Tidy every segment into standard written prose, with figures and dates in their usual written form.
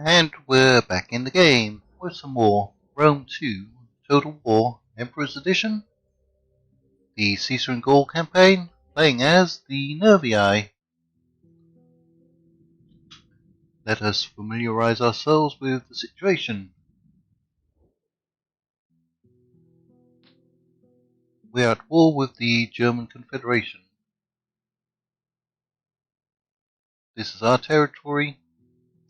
And we're back in the game with some more Rome 2 Total War Emperor's Edition, the Caesar and Gaul campaign, playing as the Nervii. Let us familiarise ourselves with the situation. We are at war with the German Confederation. This is our territory.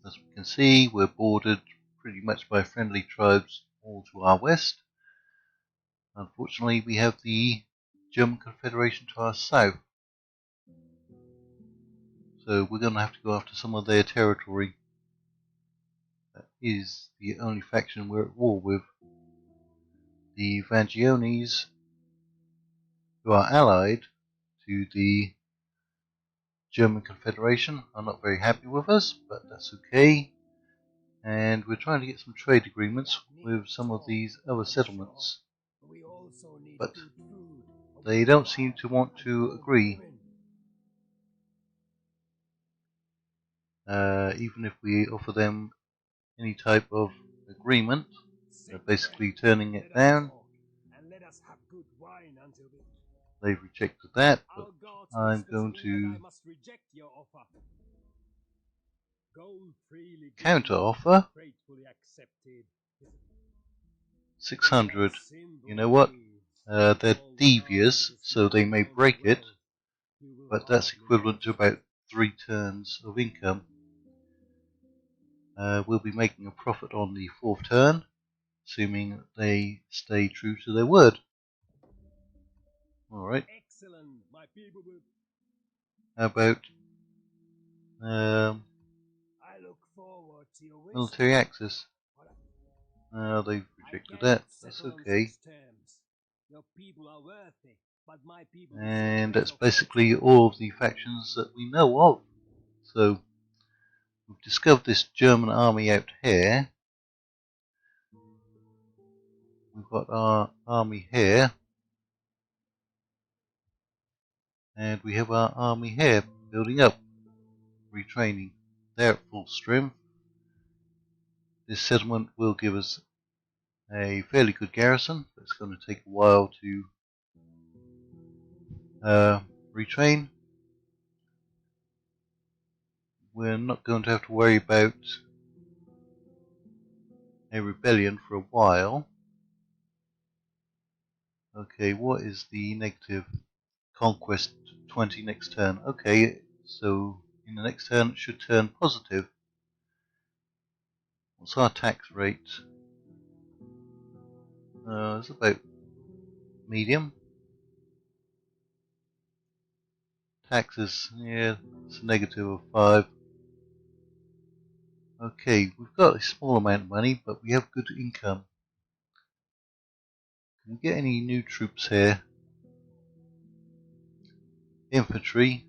As we can see, we're bordered pretty much by friendly tribes all to our west. Unfortunately, we have the German Confederation to our south. So we're going to have to go after some of their territory. That is the only faction we're at war with. The Vangiones, who are allied to the German Confederation, are not very happy with us, but that's okay. And we're trying to get some trade agreements with some of these other settlements, but they don't seem to want to agree. Even if we offer them any type of agreement, they're basically turning it down. They've rejected that, but I'm going to counter offer 600. You know what? They're devious, so they may break it, but that's equivalent to about 3 turns of income. We'll be making a profit on the 4th turn, assuming that they stay true to their word. Alright. How about military access? They've rejected that. That's okay. And that's basically all of the factions that we know of. So we've discovered this German army out here. We've got our army here. And we have our army here building up, retraining. They're at full strength. This settlement will give us a fairly good garrison, but it's going to take a while to retrain. We're not going to have to worry about a rebellion for a while. Okay, what is the negative? Conquest 20 next turn. Okay, so in the next turn it should turn positive. What's our tax rate? It's about medium. Taxes, yeah, it's a negative of 5. Okay, we've got a small amount of money, but we have good income. Can we get any new troops here? Infantry.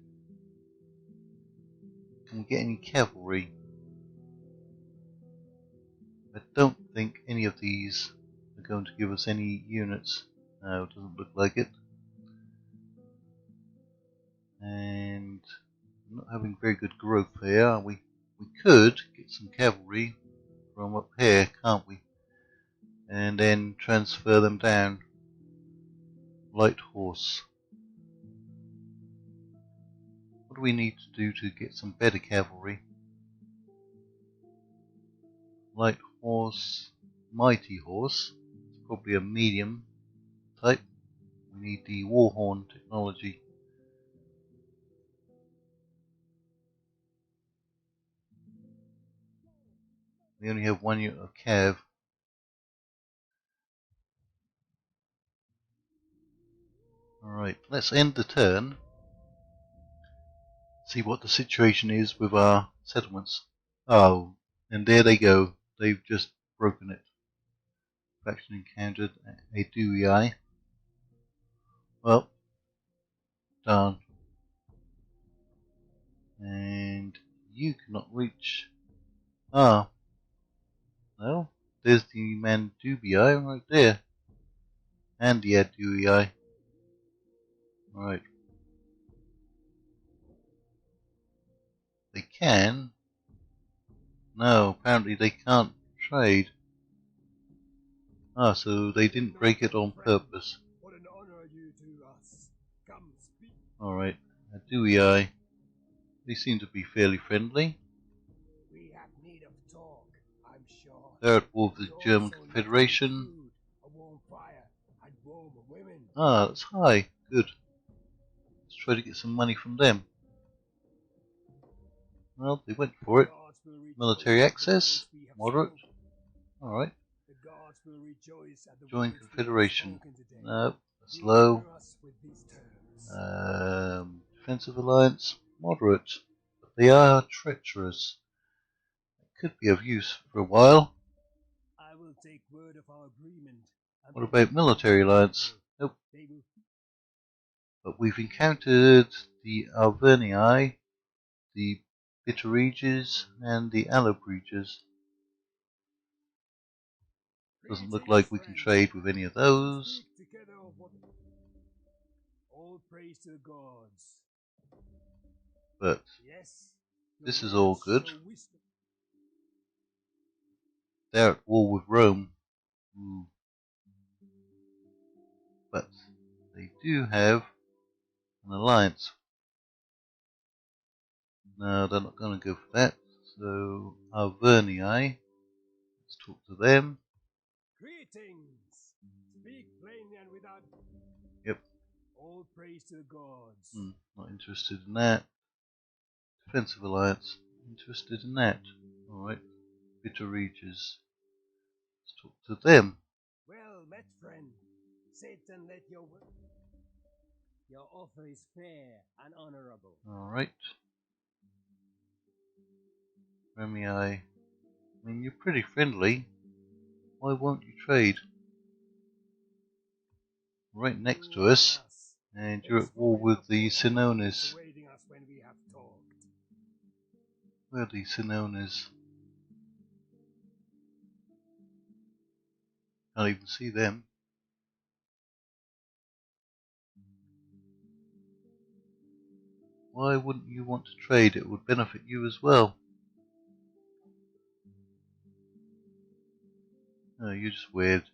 Can we get any cavalry? I don't think any of these are going to give us any units. No, it doesn't look like it. And we're not having very good growth here, are we? We could get some cavalry from up here, can't we? And then transfer them down. Light horse. What do we need to do to get some better cavalry? Light horse, mighty horse. It's probably a medium type. We need the warhorn technology. We only have 1 unit of cav. Alright, let's end the turn. See what the situation is with our settlements. Oh, and there they go. They've just broken it. Faction encountered a Nervii. Well, darn. And you cannot reach. Ah, no. There's the Mandubii right there. And the Adui. Right. They can No, apparently they can't trade. Ah, so they didn't break it on purpose. What an honor you do us. Come speak. Alright, Nervii. They seem to be fairly friendly. We have need of talk, I'm sure. They're at war with the We German also need Confederation. food, a warm fire, and warm women. Ah, that's high. Good. Let's try to get some money from them. Well, they went for it. Gods will rejoice Military at the access. words we have Moderate. spoken. Alright. The gods will rejoice at the Join words Confederation. we have spoken today. No, that's You low. honor us with these terms. Defensive alliance. Moderate. But they are treacherous. It could be of use for a while. I will take word of our agreement. What about military alliance? Nope. But we've encountered the Alvernii, the Bittereges, and the Allobreges. Doesn't look like we can trade with any of those. All praise to the gods. But Yes, this is all good. wisdom. They're at war with Rome. But they do have an alliance. No, they're not going to go for that. So, Alvernii, let's talk to them. Greetings. Speak plainly and without. Yep. All praise to the gods. Not interested in that. Defensive alliance, interested in that. Alright. Bittereges. Let's talk to them. Well met, friend. Sit and let your offer is fair and honorable. Alright. Nervii. I mean, you're pretty friendly. Why won't you trade? Right next to us, and you're at war with the Senones. Where are the Senones? Can't even see them. Why wouldn't you want to trade? It would benefit you as well. No, you're just weird.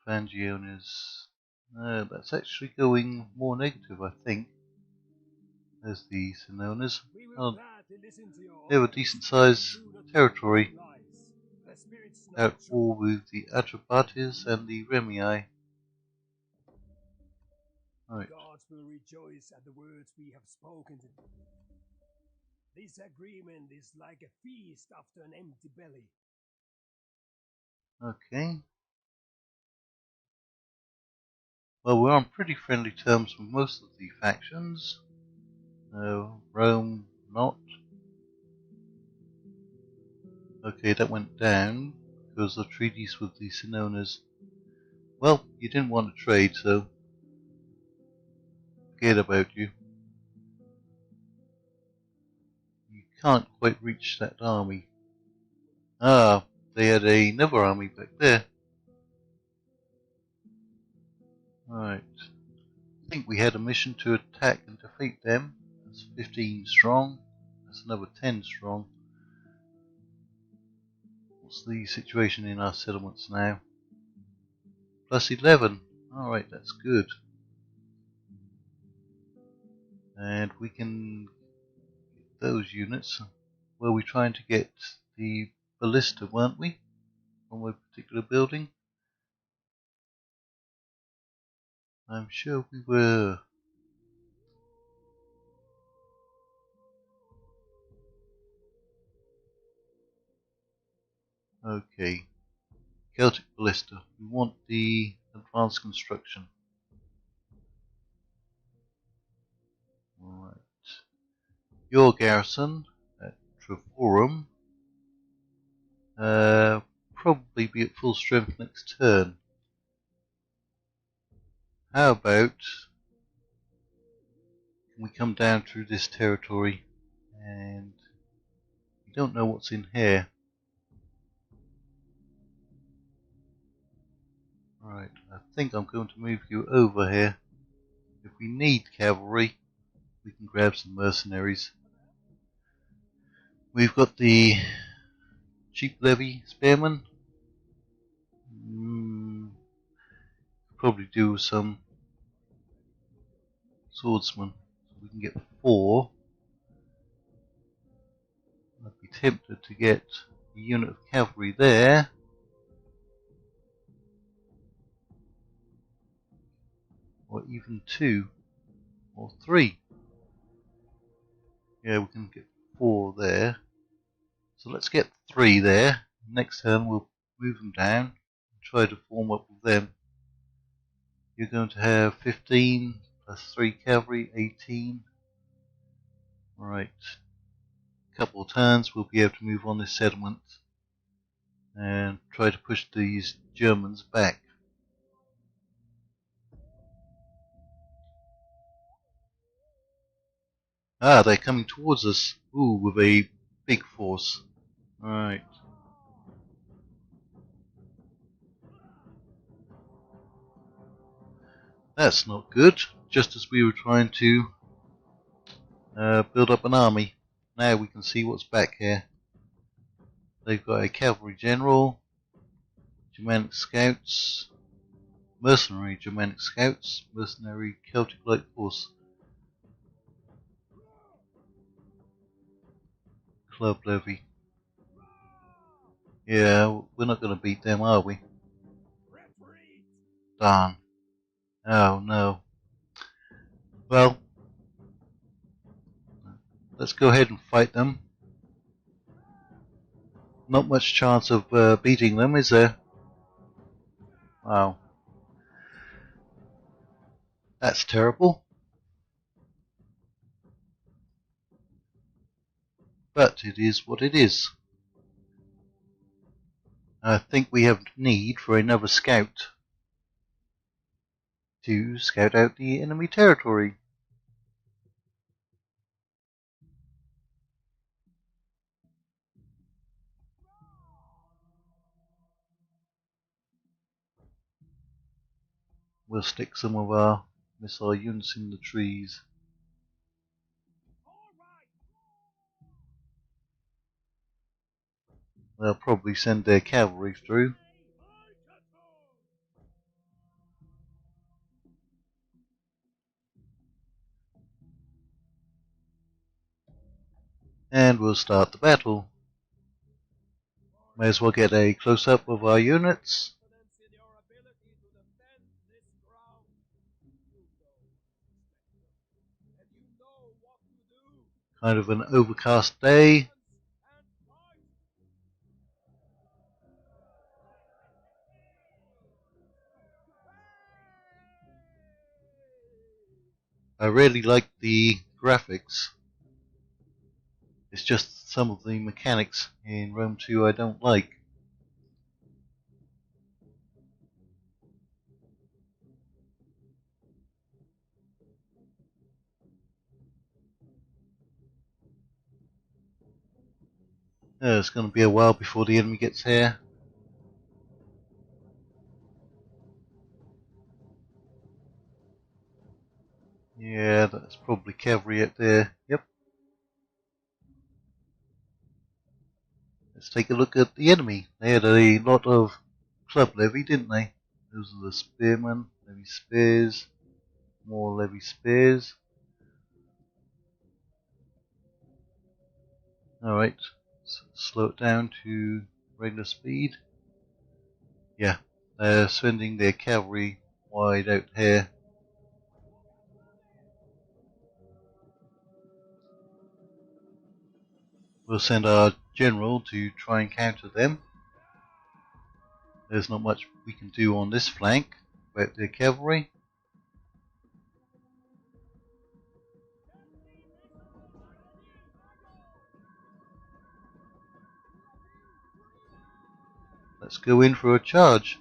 Fangiones. No, that's actually going more negative, I think. There's the Senones. Oh, they have a decent sized territory. They're at war with the Atrebates and the Remii. Right. Gods will rejoice at the words we have spoken to. This agreement is like a feast after an empty belly. Okay. Well, we're on pretty friendly terms with most of the factions. No, Rome not. Okay, that went down because of treaties with the Senones. Well, you didn't want to trade, so forget about you. You can't quite reach that army. Ah, they had another army back there. Right. I think we had a mission to attack and defeat them. That's 15 strong. That's another 10 strong. What's the situation in our settlements now? Plus 11. Alright, that's good. And we can get those units. Were we trying to get the ballista, weren't we? From a particular building? I'm sure we were. Okay. Celtic ballista. We want the advanced construction. Alright. Your garrison at Trevorum probably be at full strength next turn. How about can we come down through this territory and we don't know what's in here. Right, I think I'm going to move you over here. If we need cavalry, we can grab some mercenaries. We've got the cheap levy spearmen. Probably do some swordsmen. So we can get 4. I'd be tempted to get a unit of cavalry there. Or even 2. Or 3. Yeah, we can get 4 there. So let's get 3 there. Next turn we'll move them down and try to form up with them. You're going to have 15 plus 3 cavalry, 18. Right. A couple of turns we'll be able to move on this settlement and try to push these Germans back. Ah, they're coming towards us. Ooh, with a big force. Right. That's not good. Just as we were trying to build up an army. Now we can see what's back here. They've got a cavalry general, Germanic scouts, mercenary Germanic scouts, mercenary Celtic light force, club levy. Yeah, we're not going to beat them, are we? Darn. Oh no. Well, let's go ahead and fight them. Not much chance of beating them, is there? Wow. That's terrible. But it is what it is. I think we have need for another scout to scout out the enemy territory. We'll stick some of our missile units in the trees. They'll probably send their cavalry through. And we'll start the battle. May as well get a close-up of our units. Kind of an overcast day. I really like the graphics. It's just some of the mechanics in Rome 2 I don't like. It's going to be a while before the enemy gets here. Yeah, that's probably cavalry out there. Yep. Let's take a look at the enemy. They had a lot of club levy, didn't they? Those are the spearmen, levy spears, more levy spears. Alright, slow it down to regular speed. Yeah, they're sending their cavalry wide out here. We'll send our general to try and counter them. There's not much we can do on this flank about their cavalry. Let's go in for a charge.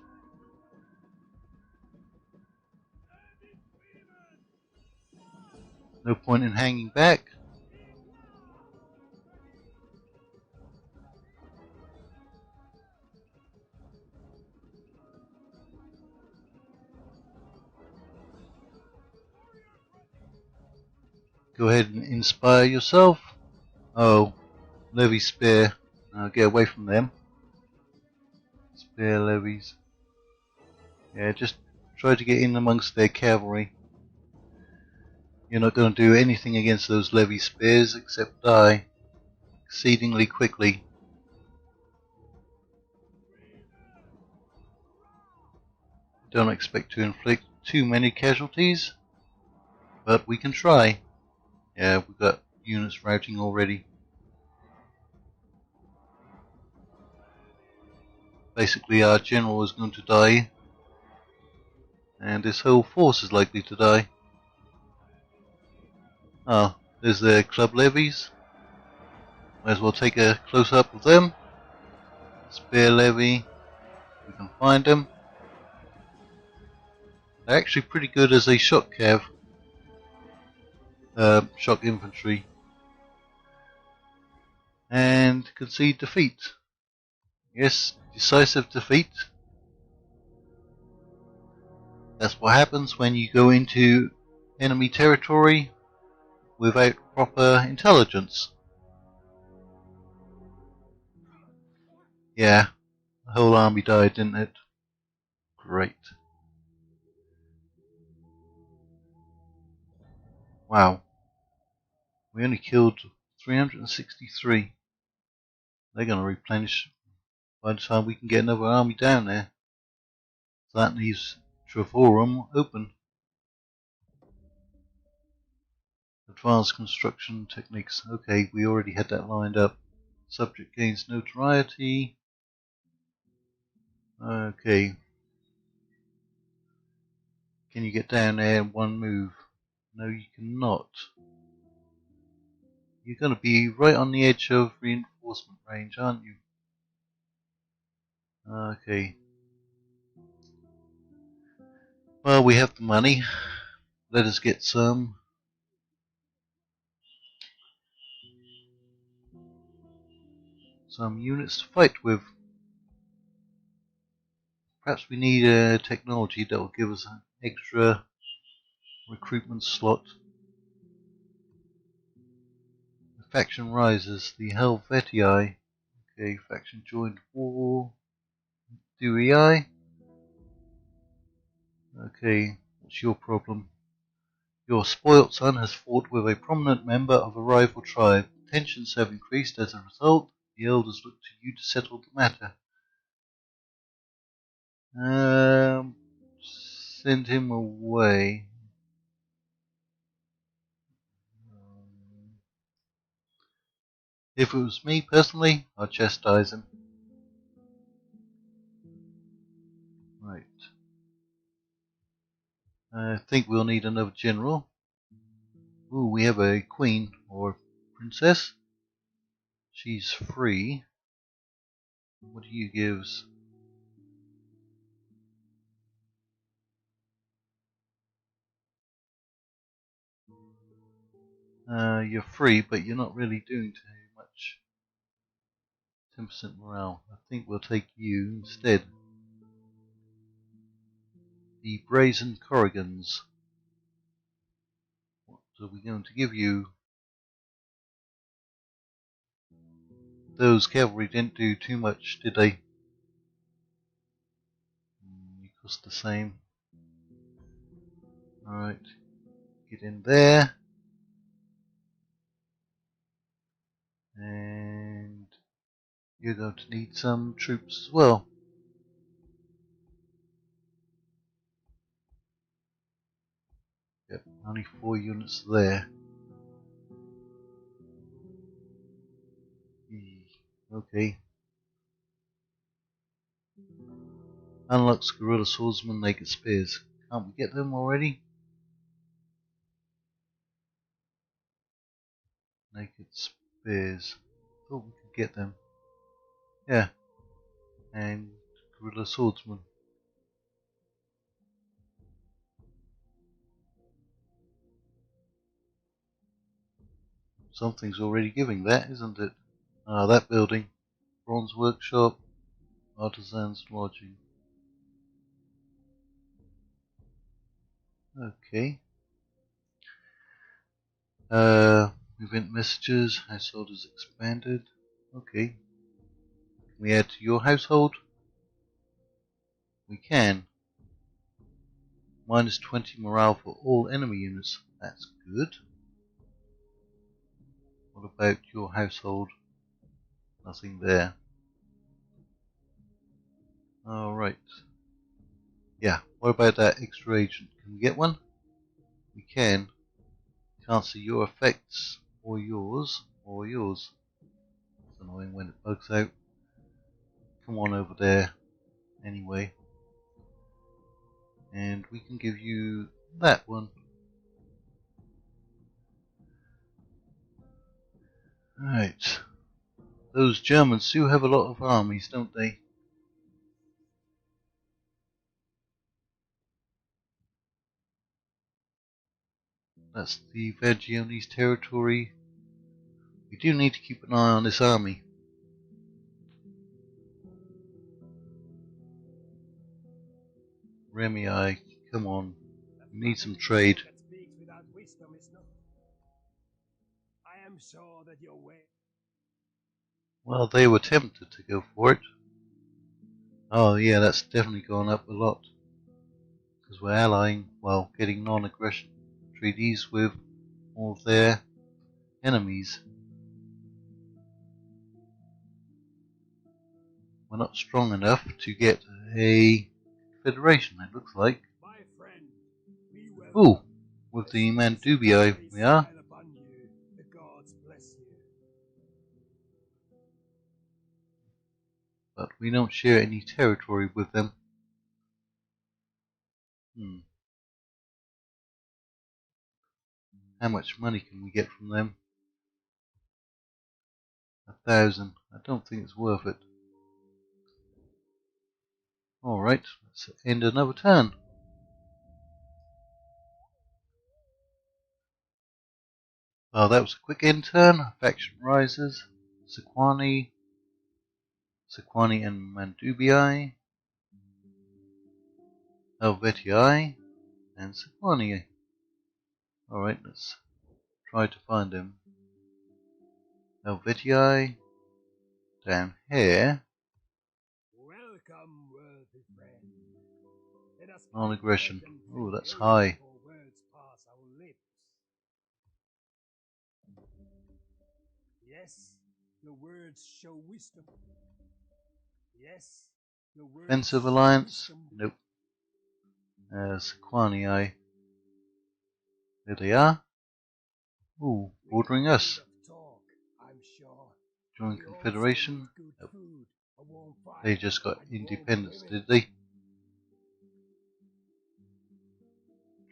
No point in hanging back. Go ahead and inspire yourself. Oh, Levy spear. Get away from them. Spear levies. Yeah, just try to get in amongst their cavalry. You're not going to do anything against those levy spears except die exceedingly quickly. Don't expect to inflict too many casualties, but we can try. Yeah, we've got units routing already. Basically, our general is going to die, and this whole force is likely to die. Oh, there's their club levies. Might as well take a close-up of them. Spear levy. We can find them. They're actually pretty good as a shock cav. Shock infantry. And concede defeat. Yes, decisive defeat. That's what happens when you go into enemy territory without proper intelligence. Yeah, the whole army died, didn't it? Great. Wow. We only killed 363. They're going to replenish by the time we can get another army down there. So that leaves Trevorum open. Advanced construction techniques. Okay, we already had that lined up. Subject gains notoriety. Okay. Can you get down there in one move? No, you cannot. You're going to be right on the edge of reinforcement range, aren't you? Okay. Well, we have the money. Let us get some units to fight with. Perhaps we need a technology that will give us an extra recruitment slot. The faction rises. The Helvetii. Okay, faction joined war. Nervii. Okay, what's your problem? Your spoilt son has fought with a prominent member of a rival tribe. Tensions have increased as a result. The elders look to you to settle the matter. Send him away. If it was me personally, I'd chastise him. Right. I think we'll need another general. Ooh, we have a queen or princess. She's free. What do you gives? You're free, but you're not really doing too much. 10% morale. I think we'll take you instead. The Brazen Corrigans. What are we going to give you? Those cavalry didn't do too much, did they? You cost the same. Alright. Get in there. And you're going to need some troops as well. Yep, only 4 units there. Okay. Unlocks Guerrilla Swordsman, Naked Spears. Can't we get them already? Naked Spears. Thought we could get them. Yeah. And Guerrilla Swordsman. Something's already giving that, isn't it? Ah, that building. Bronze Workshop. Artisan's Lodging. Okay. Event messages. Household is expanded. Okay. Can we add to your household? We can. Minus 20 morale for all enemy units. That's good. What about your household? Nothing there. Alright. Yeah, what about that extra agent? Can we get one? We can. Can't see your effects, or yours, or yours. It's annoying when it bugs out. Come on over there, anyway. And we can give you that one. Right. Those Germans do have a lot of armies, don't they? That's the Vangiones territory. We do need to keep an eye on this army. Nervii, come on. We need some trade. That speaks without wisdom is not. I am sure that your way. Well, they were tempted to go for it. Oh yeah, that's definitely gone up a lot. Because we're allying, well, getting non-aggression treaties with all of their enemies. We're not strong enough to get a federation, it looks like. My friend, we Ooh, with the Nervii we are. The gods bless you. But we don't share any territory with them. How much money can we get from them? 1,000. I don't think it's worth it. Alright, let's end another turn. Well, that was a quick end turn. Faction rises. Sequani and Nervii. Helvetii and Sequani. Alright, let's try to find them. Helvetii down here. Welcome, worthy friend. Non-aggression. Oh, that's high. Yes, your words show wisdom. Yes, your words. Offensive alliance? Nope. Sequani. There they are. Ooh, bordering us. Join Confederation. Nope. They just got independence, did they?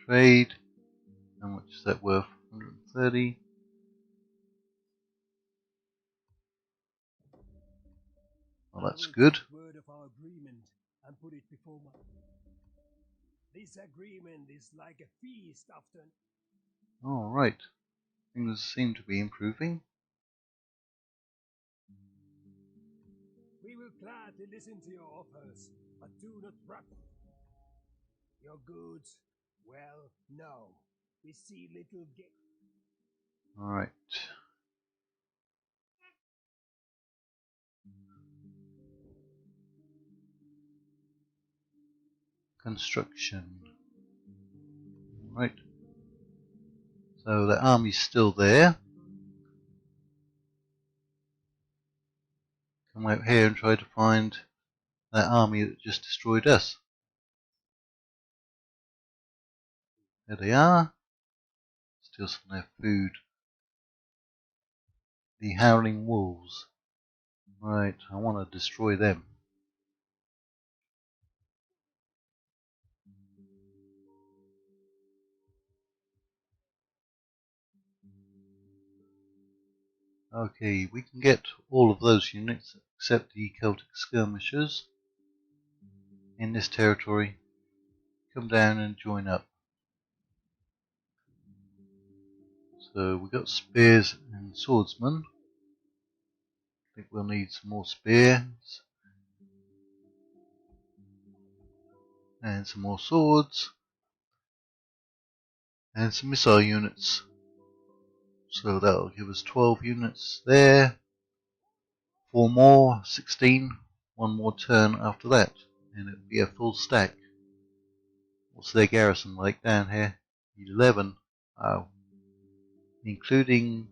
Trade. How much is that worth? 130. Well, that's good. Word of our agreement and put it before my. This agreement is like a feast after. Alright. Things seem to be improving. We will gladly listen to your offers, but do not wrap your goods. Well, no. We see little gain. Alright. Construction. Right. So the army's still there. Come out here and try to find that army that just destroyed us. There they are. Still some of their food. The Howling Wolves. Right, I want to destroy them. Okay, we can get all of those units except the Celtic skirmishers in this territory. Come down and join up. So we got spears and swordsmen. I think we'll need some more spears and some more swords and some missile units. So that'll give us 12 units there. 4 more, 16, one more turn after that, and it would be a full stack. What's their garrison like down here? 11. Oh. Including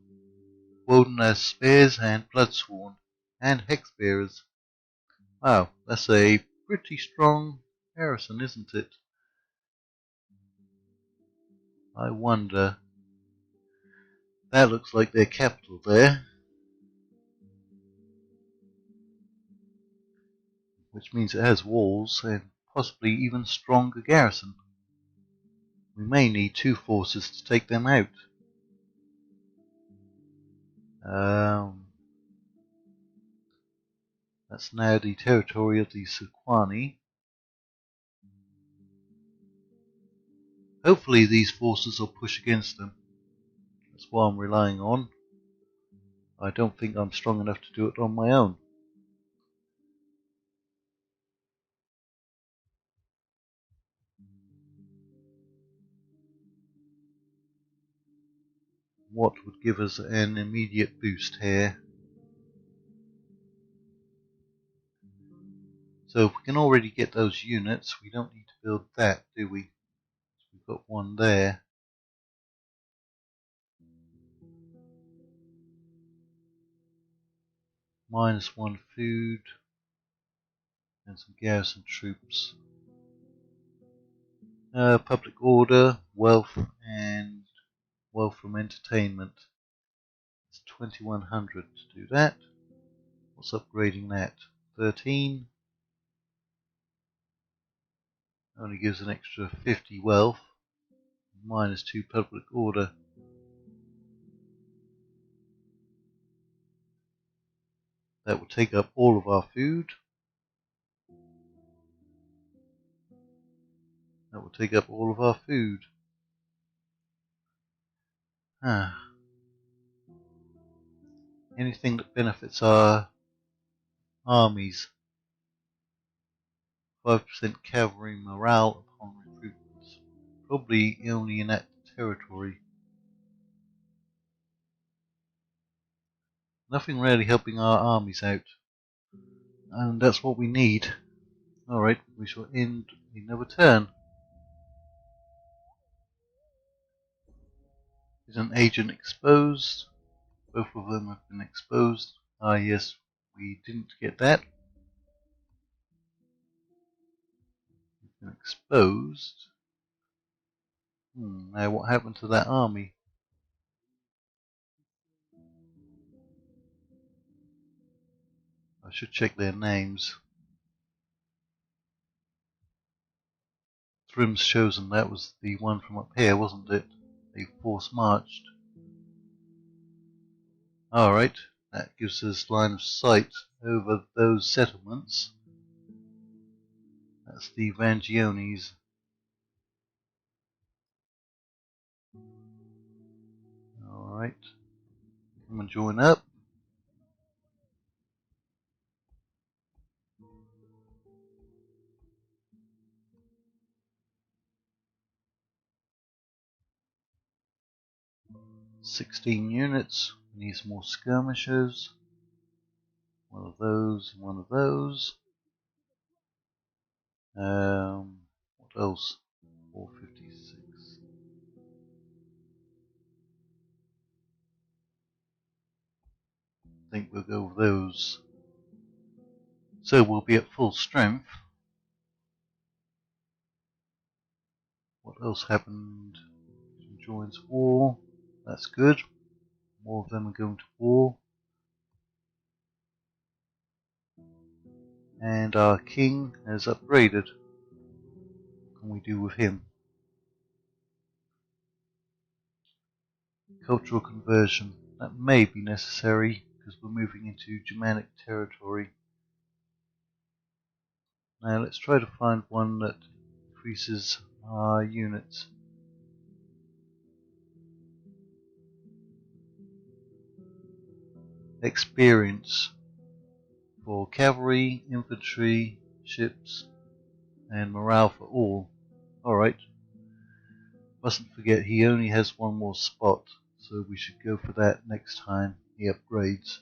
Woden Spears and Bloodsworn and Hexbearers. Wow, that's a pretty strong garrison, isn't it? I wonder. That looks like their capital there. Which means it has walls and possibly even stronger garrison. We may need 2 forces to take them out. That's now the territory of the Sequani. Hopefully these forces will push against them. That's what I'm relying on. I don't think I'm strong enough to do it on my own. What would give us an immediate boost here? So if we can already get those units, we don't need to build that, do we? We've got one there. -1 food and some garrison troops. Public order, wealth, and wealth from entertainment. It's 2100 to do that. What's upgrading that? 13. Only gives an extra 50 wealth. -2 public order. That will take up all of our food. That will take up all of our food. Anything that benefits our armies. 5% cavalry morale upon recruitment. Probably only in that territory. Nothing really helping our armies out. And that's what we need. Alright, we shall end another turn. Is an agent exposed? Both of them have been exposed. Ah yes, we didn't get that. We've been exposed. Now what happened to that army? I should check their names. Thrim's Chosen, that was the one from up here, wasn't it? They force marched. Alright, that gives us line of sight over those settlements. That's the Vangiones. Alright, come and join up. "16 units, we need some more skirmishers. One of those, one of those. What else? 456. I think we'll go with those. So we'll be at full strength. What else happened? Joins war. That's good. More of them are going to war. And our king has upgraded. What can we do with him? Cultural conversion. That may be necessary because we're moving into Germanic territory. Now let's try to find one that increases our units. Experience for cavalry, infantry, ships, and morale for all. Alright. Mustn't forget he only has one more spot, so we should go for that next time he upgrades.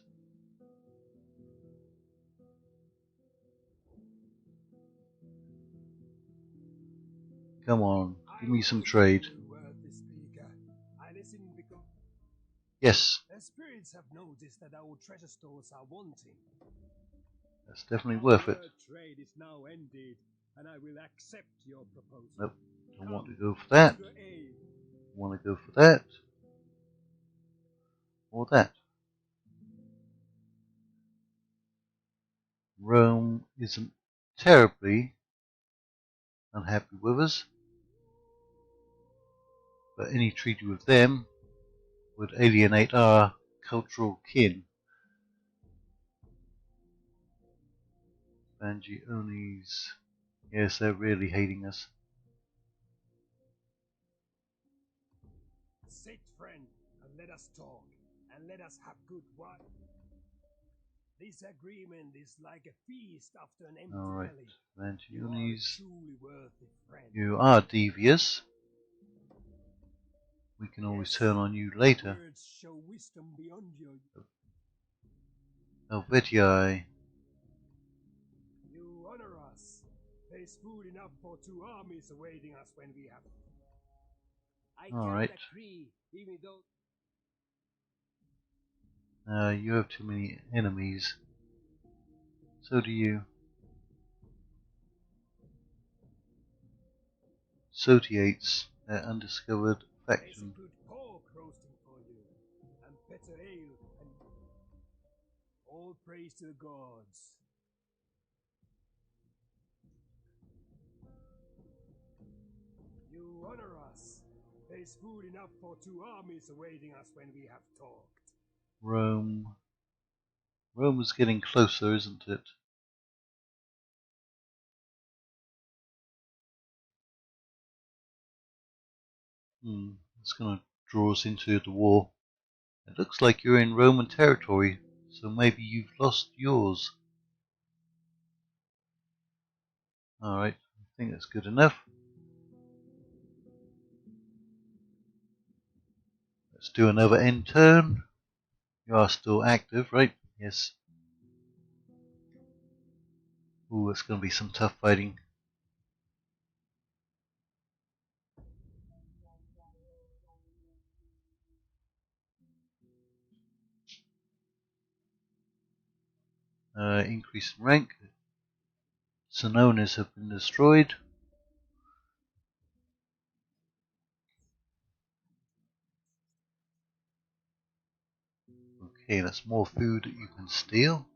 Come on, give me some trade. Yes. The spirits have noticed that our treasure stores are wanting. That's definitely worth it. Trade is now ended, and I will accept your proposal. Nope, don't want to go for that. Want to go for that. Or that. Rome isn't terribly unhappy with us, but any treaty with them would alienate our cultural kin. Vangiones, yes, they're really hating us. Sit, friend, and let us talk, and let us have good wine. This agreement is like a feast after an empty Alright, belly. Vangiones, You you are devious. We can always turn on you later. Show wisdom beyond your... Helvetii. You honor us. There is food enough for 2 armies awaiting us when we have... I Alright. can't agree, even though... You have too many enemies. So do you. Sotiates, undiscovered faction. There's good pork roasting for you, and better ale, and all praise to the gods. You honor us. There's food enough for 2 armies awaiting us when we have talked. Rome. Rome is getting closer, isn't it? It's going to draw us into the war. It looks like you're in Roman territory, so maybe you've lost yours. Alright, I think that's good enough. Let's do another end turn. You are still active, right? Yes. Ooh, it's going to be some tough fighting. Increase in rank. Senones have been destroyed. Okay, that's more food that you can steal.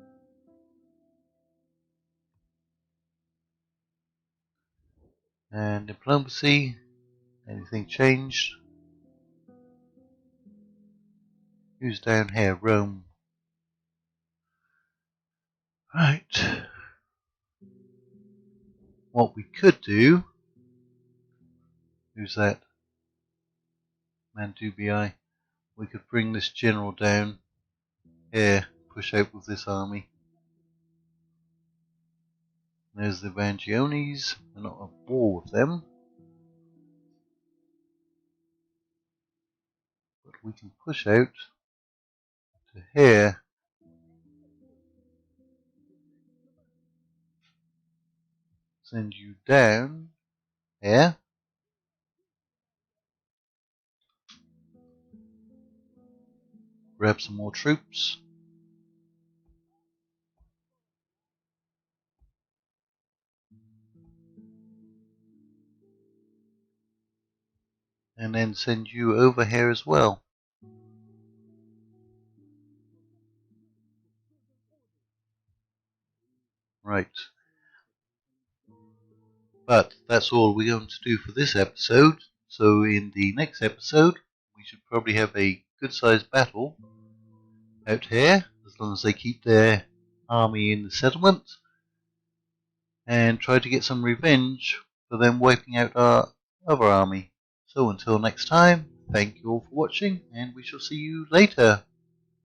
And diplomacy. Anything changed? Who's down here? Rome. Right. What we could do. Who's that? Mandubii. We could bring this general down here. Push out with this army. There's the Vangiones. We're not at war with them. But we can push out to here. Send you down here. Grab some more troops. And then send you over here as well. Right. But that's all we're going to do for this episode. So in the next episode, we should probably have a good sized battle out here, as long as they keep their army in the settlement, and try to get some revenge for them wiping out our other army. So until next time, thank you all for watching, and we shall see you later.